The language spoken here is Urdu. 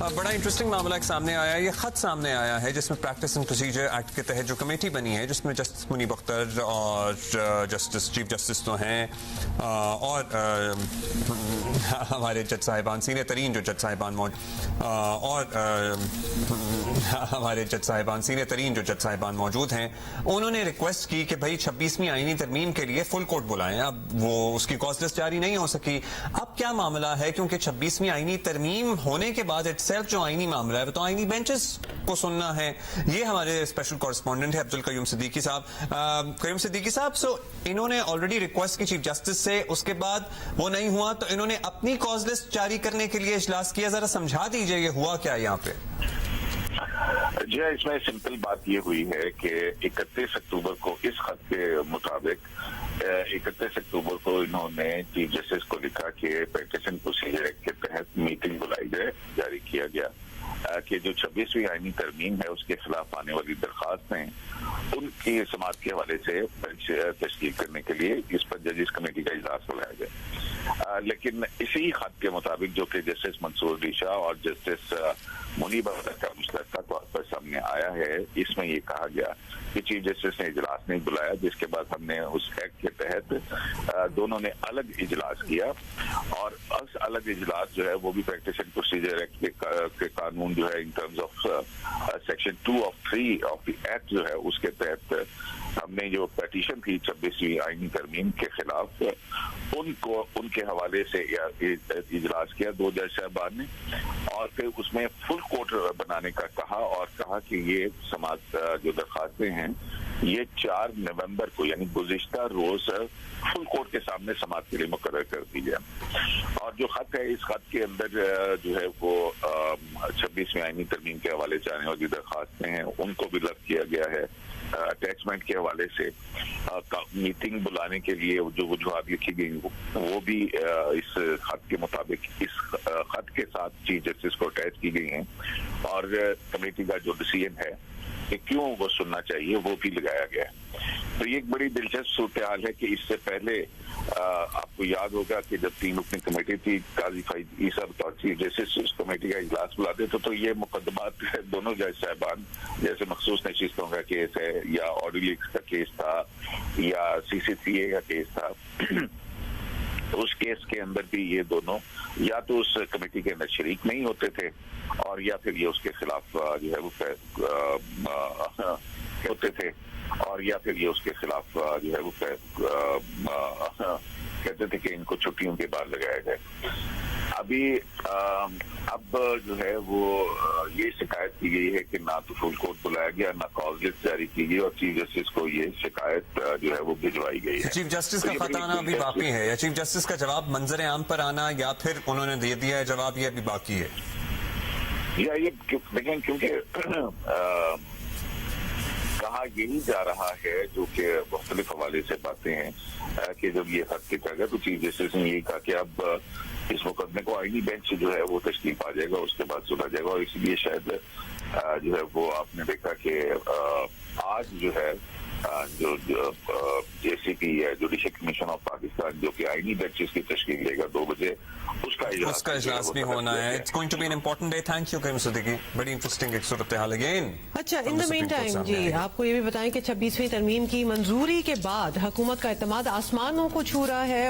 بڑا انٹرسٹنگ معاملہ ایک سامنے آیا ہے، یہ خط سامنے آیا ہے جس میں پریکٹس اینڈ پروسیجر ایکٹ کے تحت جو کمیٹی بنی ہے جس میں جسٹس منیب اختر اور جسٹس چیف جسٹس تو ہیں اور ہمارے جج صاحبان سینئر ترین جو جج صاحبان موجود ہیں، انہوں نے ریکویسٹ کی کہ بھائی 26ویں آئینی ترمیم کے لیے فل کورٹ بلائیں. اب وہ اس کی کاز لسٹ جاری نہیں ہو سکی. اب کیا معاملہ ہے؟ کیونکہ 26ویں آئینی ترمیم ہونے کے بعد اٹ سیلف جو آئینی معاملہ ہے وہ تو آئینی بینچز کو سننا ہے. یہ ہمارے اسپیشل کورسپونڈنٹ ہے عبدالقیوم صدیقی صاحب. سو انہوں نے آلریڈی ریکویسٹ کی چیف جسٹس سے، اس کے بعد وہ نہیں ہوا تو انہوں نے اپنی کاز لسٹ جاری کرنے کے لیے اجلاس کیا. ذرا سمجھا دیجیے یہ ہوا کیا یہاں پہ؟ جی، اس میں سمپل بات یہ ہوئی ہے کہ 31 اکتوبر کو اس خط کے مطابق 31 اکتوبر کو انہوں نے چیف جسٹس کو لکھا کہ پریکٹس اینڈ پروسیجر ایکٹ کے تحت میٹنگ بلائی جائے. جاری کیا گیا کہ جو 26ویں آئینی ترمیم ہے اس کے خلاف آنے والی درخواستیں ان کی سماعت کے حوالے سے بینچ تشکیل کرنے کے لیے اس پر ججز کمیٹی کا اجلاس بلایا جائے. لیکن اسی خط کے مطابق جو کہ جسٹس منصور علی شاہ اور جسٹس منیب اختر کا مشترکہ طور پر سامنے آیا ہے، اس میں یہ کہا گیا کہ چیف جسٹس نے اجلاس نہیں بلایا، جس کے بعد ہم نے اس ایکٹ کے تحت دونوں نے الگ اجلاس کیا. اور اس الگ اجلاس جو ہے وہ بھی پریکٹس اینڈ پروسیجر ایکٹ کے قانون جو ہے in terms of section 2 of 3 of the act جو ہے اس کے تحت ہم نے جو پیٹیشن تھی 26ویں آئینی ترمیم کے خلاف ان کے حوالے سے اجلاس کیا 2 جج صاحبان نے، اور پھر اس میں فل کورٹ بنانے کا کہا اور کہا کہ یہ سماعت جو درخواستیں ہیں یہ 4 نومبر کو یعنی گزشتہ روز فل کورٹ کے سامنے سماعت کے لیے مقرر کر دی جائے. اور جو خط ہے اس خط کے اندر جو ہے وہ 26ویں آئینی ترمیم کے حوالے سے آنے والی درخواستیں ہیں ان کو بھی لفظ کیا گیا ہے. اٹیچمنٹ کے حوالے سے میٹنگ بلانے کے لیے جو وجوہات لکھی گئی وہ بھی اس خط کے مطابق اس خط کے ساتھ چیف جسٹس کو اٹیچ کی گئی ہیں، اور کمیٹی کا جو ڈیسیژن ہے کہ کیوں وہ سننا چاہیے وہ بھی لگایا گیا ہے. تو یہ ایک بڑی دلچسپ صورتحال ہے کہ اس سے پہلے آپ کو یاد ہوگا کہ جب 3 رکنی کمیٹی تھی قاضی فائز عیسیٰ بطور چیف جسٹس اس کمیٹی کا اجلاس بلاتے تو یہ مقدمات دونوں جج صاحبان جیسے مخصوص نشستوں کا کیس ہے یا آڈیو لیکس کا کیس تھا یا CCCA کا کیس تھا، اس کیس کے اندر بھی یہ دونوں یا تو اس کمیٹی کے اندر شریک نہیں ہوتے تھے اور یا پھر یہ اس کے خلاف جو ہے وہ ہوتے تھے اور یا پھر یہ اس کے خلاف جو ہے وہ کہتے تھے کہ ان کو چھٹیوں کے بعد لگایا جائے. اب جو ہے وہ یہ شکایت کی گئی ہے کہ نہ تو فل کورٹ بلایا گیا نہ کاز لسٹ جاری کی گئی اور چیف جسٹس کو یہ شکایت جو ہے وہ بھجوائی گئی ہے. چیف جسٹس کا خط آنا ابھی باقی ہے یا چیف جسٹس کا جواب منظر عام پر آنا یا پھر انہوں نے دے دیا ہے جواب یہ ابھی باقی ہے؟ یا یہ دیکھیں کیونکہ کہا یہی جا رہا ہے جو کہ مختلف حوالے سے باتیں ہیں کہ جب یہ خط لکھا گیا تو چیف جسٹس نے یہی کہا کہ اب اس مقدمے کو آئینی بینچ جو ہے وہ تشکیل پا جائے گا، اس کے بعد سنا جائے گا. اور اس لیے شاید جو ہے وہ آپ نے دیکھا کہ آج جو ہے جو JCP ہے جوڈیشل کمیشن آف پاکستان جو کہ آئینی بینچز کی تشکیل دے گا 2 بجے اس کا اجلاس بھی ہونا ہے. It's going to be an important day. Thank you Karim Siddiqui. بڑی انٹرسٹنگ ایک صورتحال اگین. اچھا، ان دا مین ٹائم جی آپ کو یہ بھی بتائیں کہ 26ویں ترمیم کی منظوری کے بعد حکومت کا اعتماد آسمانوں کو چھو رہا ہے.